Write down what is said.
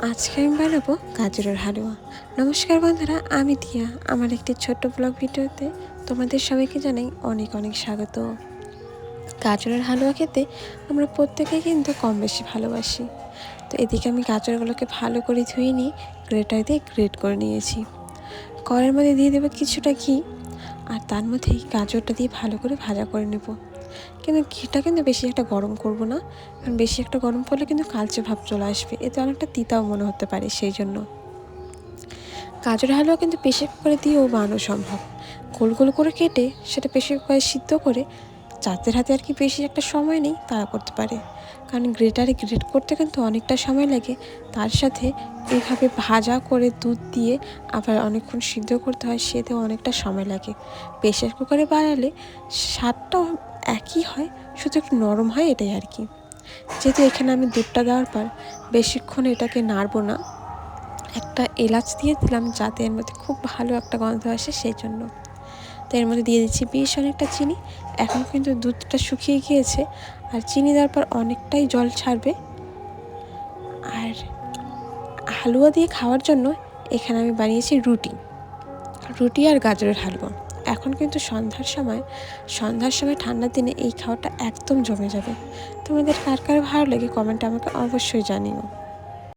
আজকে আমি বানাবো গাজরের হালুয়া। নমস্কার বন্ধুরা, আমি টিয়া। আমার একটি ছোট্ট ব্লগ ভিডিওতে তোমাদের সবাইকে জানাই অনেক অনেক স্বাগত। গাজরের হালুয়া খেতে আমরা প্রত্যেকেই কিন্তু কম বেশি ভালোবাসি। তো এদিকে আমি গাজরগুলোকে ভালো করে ধুয়ে নিয়ে গ্রেটার দিয়ে গ্রেট করে নিয়েছি। কড়াইয়ের মধ্যে দিয়ে দেবো কিছুটা ঘি, আর তার মধ্যেই গাজরটা দিয়ে ভালো করে ভাজা করে নেব। কিন্তু ঘিটা কিন্তু বেশি একটা গরম করব না, কারণ বেশি একটা গরম করলে কিন্তু কালচে ভাব চলে আসবে, এতে অনেকটা তিতাও মনে হতে পারে। সেই জন্য গাজর হালুয়া কিন্তু প্রেসার কুকারে দিয়েও বানানো সম্ভব। গোল গোল করে কেটে সেটা প্রেসার কুকারে সিদ্ধ করে, যাদের হাতে আর কি বেশি একটা সময় নেই তারা করতে পারে, কারণ গ্রেটারে গ্রেট করতে কিন্তু অনেকটা সময় লাগে। তার সাথে এইভাবে ভাজা করে দুধ দিয়ে আবার অনেকক্ষণ সিদ্ধ করতে হয়, সেতেও অনেকটা সময় লাগে। প্রেসার কুকারে বানালে স্বাদটাও একই হয়, শুধু একটু নরম হয়, এটাই আর কি। যেহেতু এখানে আমি দুধটা দেওয়ার পর বেশিক্ষণ এটাকে নাড়বো না, একটা এলাচ দিয়ে দিলাম যাতে এর মধ্যে খুব ভালো একটা গন্ধ আসে, সেই জন্য। তো এর মধ্যে দিয়ে দিচ্ছি বেশ অনেকটা চিনি। এখন কিন্তু দুধটা শুকিয়ে গিয়েছে, আর চিনি দেওয়ার পর অনেকটাই জল ছাড়বে। আর হালুয়া দিয়ে খাওয়ার জন্য এখানে আমি বানিয়েছি রুটি আর গাজরের হালুয়া। এখন কিন্তু সন্ধ্যার সময় ঠান্ডার দিনে এই খাওয়াটা একদম জমে যাবে। তোমাদের কার কার ভালো লাগে কমেন্টে আমাকে অবশ্যই জানিও।